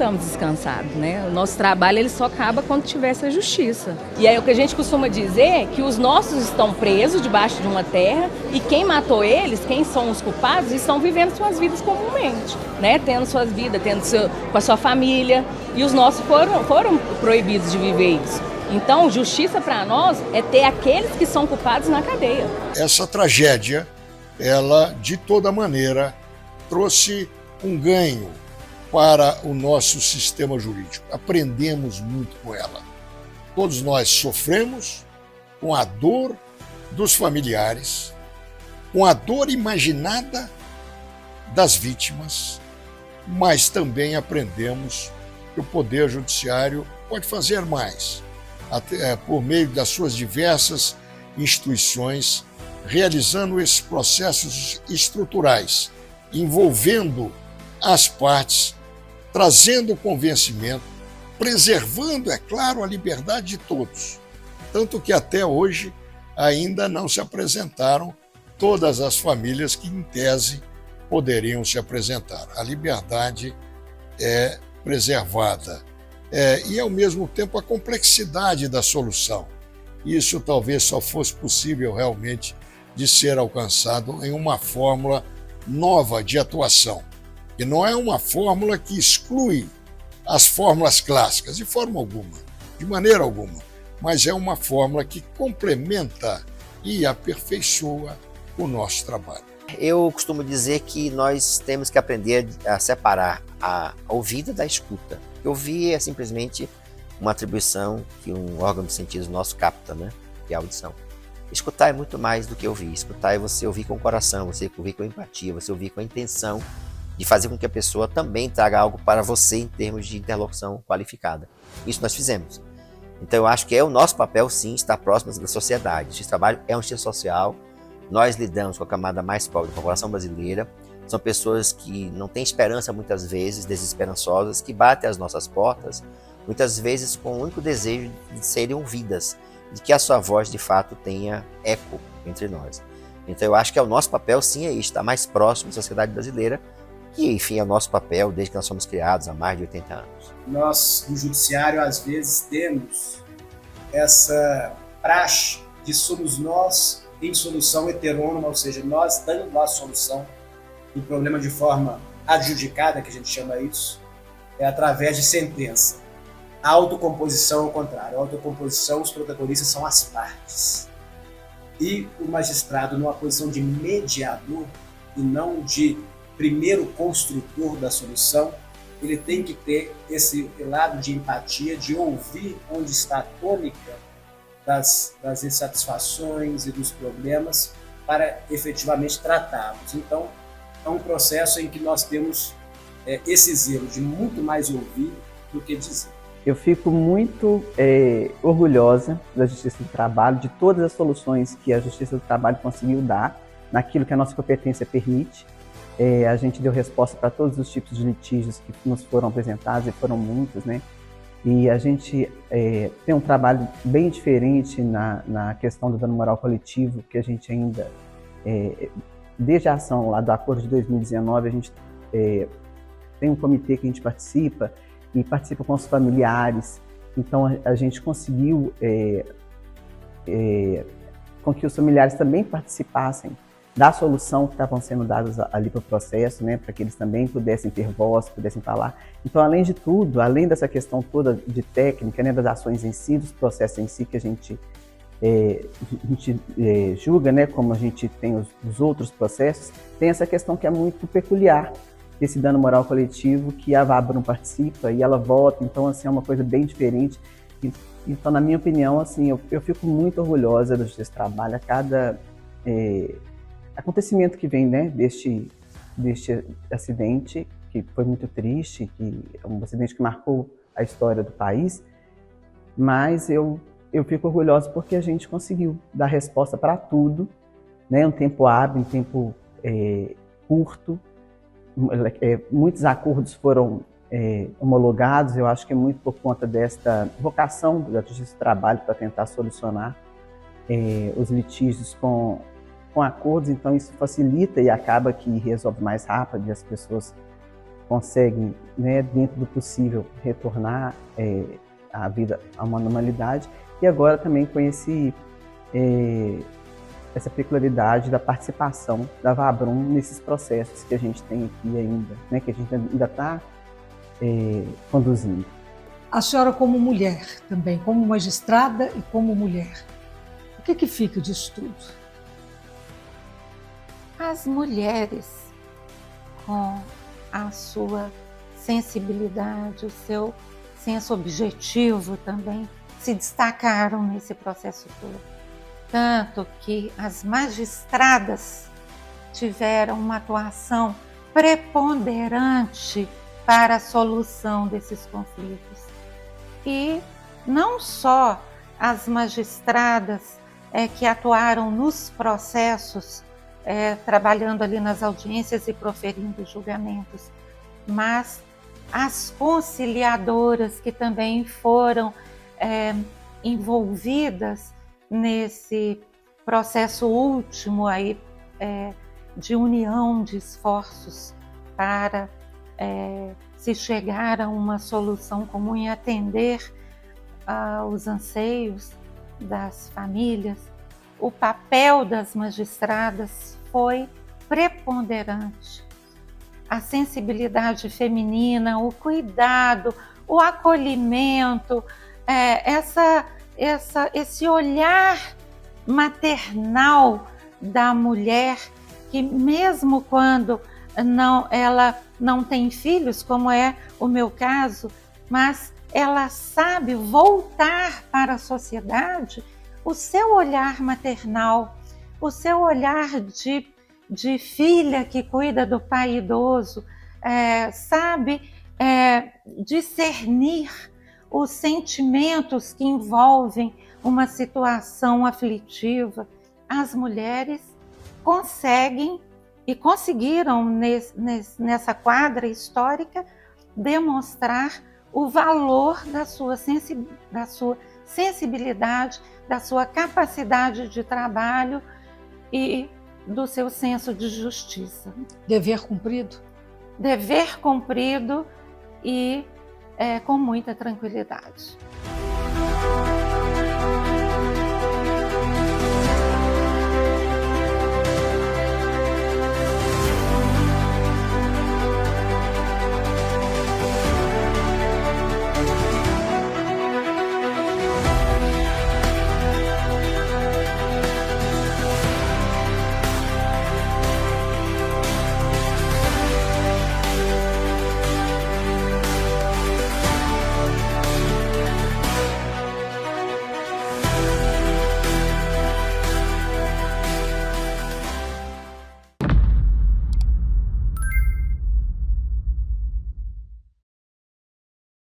estamos descansados, né? O nosso trabalho ele só acaba quando tiver essa justiça. E aí o que a gente costuma dizer é que os nossos estão presos debaixo de uma terra e quem matou eles, quem são os culpados, estão vivendo suas vidas comumente, né? Tendo suas vidas, com a sua família. E os nossos foram proibidos de viver isso. Então, justiça para nós é ter aqueles que são culpados na cadeia. Essa tragédia, ela, de toda maneira, trouxe um ganho para o nosso sistema jurídico. Aprendemos muito com ela. Todos nós sofremos com a dor dos familiares, com a dor imaginada das vítimas, mas também aprendemos que o Poder Judiciário pode fazer mais, por meio das suas diversas instituições, realizando esses processos estruturais, envolvendo as partes, trazendo convencimento, preservando, é claro, a liberdade de todos. Tanto que até hoje ainda não se apresentaram todas as famílias que, em tese, poderiam se apresentar. A liberdade é preservada. E, ao mesmo tempo, a complexidade da solução. Isso talvez só fosse possível realmente de ser alcançado em uma fórmula nova de atuação. E não é uma fórmula que exclui as fórmulas clássicas, de forma alguma, de maneira alguma, mas é uma fórmula que complementa e aperfeiçoa o nosso trabalho. Eu costumo dizer que nós temos que aprender a separar a ouvida da escuta. Ouvir é simplesmente uma atribuição que um órgão dos sentidos nosso capta, né? Que é a audição. Escutar é muito mais do que ouvir. Escutar é você ouvir com o coração, você ouvir com empatia, você ouvir com a intenção de fazer com que a pessoa também traga algo para você em termos de interlocução qualificada. Isso nós fizemos. Então eu acho que é o nosso papel, sim, estar próximo da sociedade. Esse trabalho é um justiça social. Nós lidamos com a camada mais pobre da população brasileira. São pessoas que não têm esperança muitas vezes, desesperançosas, que batem às nossas portas, muitas vezes com o único desejo de serem ouvidas, de que a sua voz de fato tenha eco entre nós. Então eu acho que é o nosso papel, sim, é isso, estar mais próximo da sociedade brasileira, que enfim é o nosso papel desde que nós somos criados há mais de 80 anos. Nós, no judiciário, às vezes temos essa praxe de somos nós em solução heterônoma, ou seja, nós dando a solução do problema de forma adjudicada, que a gente chama isso, é através de sentença. A autocomposição, ao contrário. A autocomposição, os protagonistas são as partes. E o magistrado, numa posição de mediador e não de primeiro construtor da solução, ele tem que ter esse lado de empatia, de ouvir onde está a tônica das insatisfações e dos problemas para efetivamente tratá-los. Então, é um processo em que nós temos esse zelo de muito mais ouvir do que dizer. Eu fico muito orgulhosa da Justiça do Trabalho, de todas as soluções que a Justiça do Trabalho conseguiu dar, naquilo que a nossa competência permite. A gente deu resposta para todos os tipos de litígios que nos foram apresentados, e foram muitos, né? E a gente tem um trabalho bem diferente na questão do dano moral coletivo, que a gente ainda, desde a ação lá do acordo de 2019, a gente tem um comitê que a gente participa, e participa com os familiares. Então a gente conseguiu com que os familiares também participassem da solução que estavam sendo dadas ali para o processo, né, para que eles também pudessem ter voz, pudessem falar. Então, além de tudo, além dessa questão toda de técnica, né, das ações em si, dos processos em si que a gente julga, né, como a gente tem os outros processos, tem essa questão que é muito peculiar, esse dano moral coletivo, que a VABRUM participa e ela vota. Então, assim, é uma coisa bem diferente. Então, na minha opinião, assim, eu fico muito orgulhosa do Justiça do Trabalho a cada acontecimento que vem, né, deste acidente, que foi muito triste, que é um acidente que marcou a história do país, mas eu fico orgulhosa porque a gente conseguiu dar resposta para tudo, né, um tempo hábil, um tempo curto. Muitos acordos foram homologados, eu acho que é muito por conta desta vocação da Justiça do Trabalho para tentar solucionar os litígios com acordos. Então isso facilita e acaba que resolve mais rápido, e as pessoas conseguem, né, dentro do possível, retornar a vida a uma normalidade. E agora também conheci essa peculiaridade da participação da Vabrum nesses processos que a gente tem aqui ainda, né, que a gente ainda está conduzindo. A senhora como mulher também, como magistrada e como mulher, o que fica disso tudo? As mulheres, com a sua sensibilidade, o seu senso objetivo também, se destacaram nesse processo todo. Tanto que as magistradas tiveram uma atuação preponderante para a solução desses conflitos. E não só as magistradas que atuaram nos processos, trabalhando ali nas audiências e proferindo julgamentos, mas as conciliadoras que também foram envolvidas nesse processo último aí, de união de esforços para se chegar a uma solução comum e atender aos anseios das famílias. O papel das magistradas foi preponderante. A sensibilidade feminina, o cuidado, o acolhimento, esse olhar maternal da mulher, que mesmo quando ela não tem filhos, como é o meu caso, mas ela sabe voltar para a sociedade, o seu olhar maternal, o seu olhar de filha que cuida do pai idoso, sabe discernir os sentimentos que envolvem uma situação aflitiva. As mulheres conseguem e conseguiram nessa quadra histórica demonstrar o valor da sua sensibilidade, da sua capacidade de trabalho e do seu senso de justiça. Dever cumprido? Dever cumprido e com muita tranquilidade.